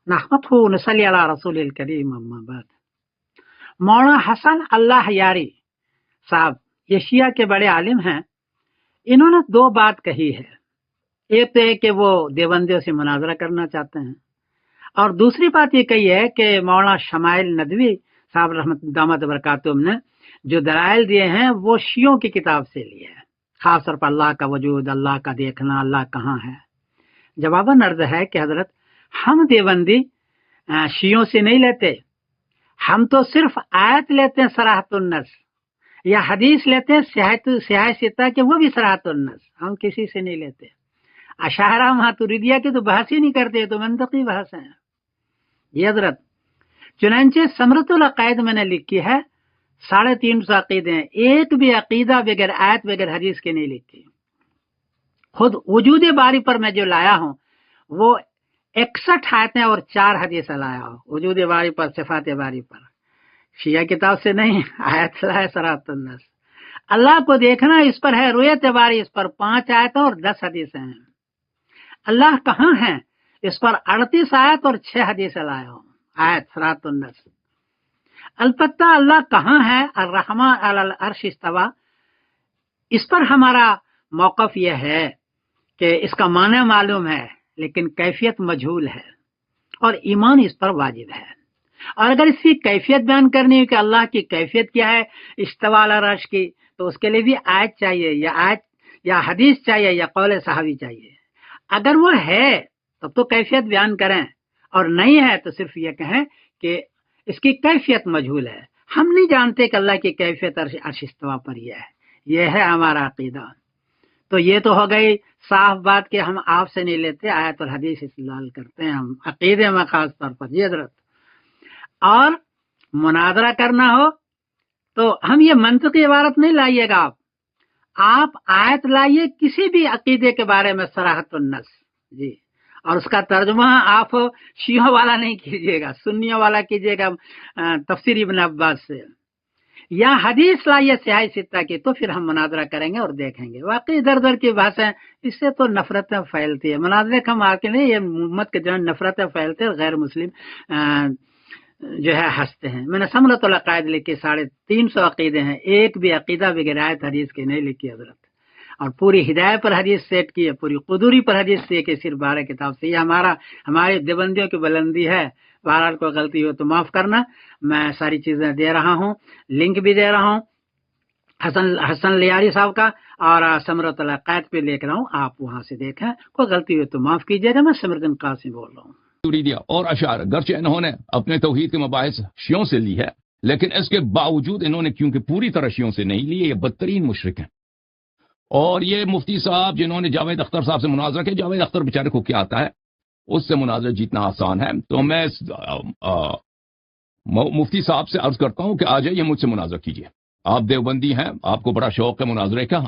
نحمده ونصلي على رسول الكريم اما بعد۔ مولانا حسن اللہ یاری صاحب یہ شیعہ کے بڑے عالم ہیں، انہوں نے دو بات کہی ہے۔ ایک تو ہے کہ وہ دیوبندیوں سے مناظرہ کرنا چاہتے ہیں، اور دوسری بات یہ کہی ہے کہ مولانا شمائل ندوی صاحب رحمت دامت برکاتہم نے جو دلائل دیے ہیں وہ شیعوں کی کتاب سے لیے ہیں، خاص طور پر اللہ کا وجود، اللہ کا دیکھنا، اللہ کہاں ہے۔ جواباً عرض ہے کہ حضرت ہم دیوبندی شیعوں سے نہیں لیتے، ہم تو صرف آیت لیتے ہیں صراحت النص، یا حدیث لیتے ہیں سیاہ ستہ کہ وہ بھی صراحت النص، ہم کسی سے نہیں لیتے۔ اشاعرہ ماتریدیہ کی تو بحث ہی نہیں کرتے، تو منطقی بحث ہیں یہ حضرت۔ چنانچہ ثمرۃ العقائد میں نے لکھی ہے 350 عقیدے ہیں، ایک بھی عقیدہ بغیر آیت بغیر حدیث کے نہیں لکھی۔ خود وجود باری پر میں جو لایا ہوں وہ 61 آیتیں اور 4 حدیث لایا ہوں، وجود باری پر، صفات باری پر، شیعہ کتاب سے نہیں، آیت لایا صراحت النص۔ اللہ کو دیکھنا اس پر ہے رؤیت باری، اس پر 5 آیتیں اور 10 حدیثیں ہیں۔ اللہ کہاں ہیں اس پر 38 آیت اور 6 حدیث لایا ہوں، آیت صراحت النص۔ البتہ اللہ کہاں ہے، الرحمن علی العرش استویٰ، اس پر ہمارا موقف یہ ہے کہ اس کا معنی معلوم ہے لیکن کیفیت مجہول ہے، اور ایمان اس پر واجب ہے۔ اور اگر اس کی کیفیت بیان کرنی ہے کہ اللہ کی کیفیت کیا ہے استواء علی العرش کی، تو اس کے لیے بھی آیت چاہیے، یا حدیث چاہیے، یا قول صحابی چاہیے۔ اگر وہ ہے تب تو کیفیت بیان کریں، اور نہیں ہے تو صرف یہ کہیں کہ اس کی کیفیت مجہول ہے، ہم نہیں جانتے کہ اللہ کی کیفیت عرش استواء پر یہ ہے ہمارا عقیدہ۔ تو یہ تو ہو گئی صاف بات کہ ہم آپ سے نہیں لیتے، آیت اور حدیث استدلال کرتے ہیں ہم عقیدے میں خاص طور پر یہ حضرت۔ اور مناظرہ کرنا ہو تو ہم یہ منطقی عبارت نہیں لائیے گا، آپ آیت لائیے کسی بھی عقیدے کے بارے میں صراحت النص، جی، اور اس کا ترجمہ آپ شیعوں والا نہیں کیجیے گا، سنیوں والا کیجیے گا تفسیر ابن عباس سے، یا حدیث لائیے سیاہ ستہ کی، تو پھر ہم مناظرہ کریں گے اور دیکھیں گے۔ واقعی در در کی بحثیں، اس سے تو نفرتیں پھیلتی ہے، مناظرے کا واقع نہیں، یہ امت کے جو نفرتیں پھیلتے ہیں، غیر مسلم جو ہے ہنستے ہیں۔ میں نے ثمرۃ العقائد لکھی 350 عقیدے ہیں، ایک بھی عقیدہ بغیر آیت حدیث کے نہیں لکھی حضرت، اور پوری ہدایت پر حدیث سیٹ کی ہے، پوری قدوری پر حدیث سے کہ صرف 12 کتاب سے۔ یہ ہماری دیوبندیوں کی بلندی ہے، بہرحال کوئی غلطی ہو تو معاف کرنا۔ میں ساری چیزیں دے رہا ہوں، لنک بھی دے رہا ہوں حسن لیاری صاحب کا، اور ثمرۃ العقائد پہ لے کر رہا ہوں، آپ وہاں سے دیکھیں، کوئی غلطی ہو تو معاف کیجیے گا۔ میں سمردن قاسم بول رہا ہوں۔ ماتریدیہ اور اشاعرہ گرچہ انہوں نے اپنے توحید کے مباحث شیعوں سے لی ہے، لیکن اس کے باوجود انہوں نے کیونکہ پوری طرح شیعوں سے نہیں لی، یہ بدترین مشرک ہیں۔ اور یہ مفتی صاحب جنہوں نے جاوید اختر صاحب سے مناظرہ کیا، جاوید اختر بیچارے کو کیا آتا ہے، اس سے مناظرہ جیتنا آسان ہے۔ تو میں مفتی صاحب سے عرض کرتا ہوں کہ آ جائیے مجھ سے مناظرہ کیجیے، آپ دیوبندی ہیں، آپ کو بڑا شوق ہے مناظرے کا،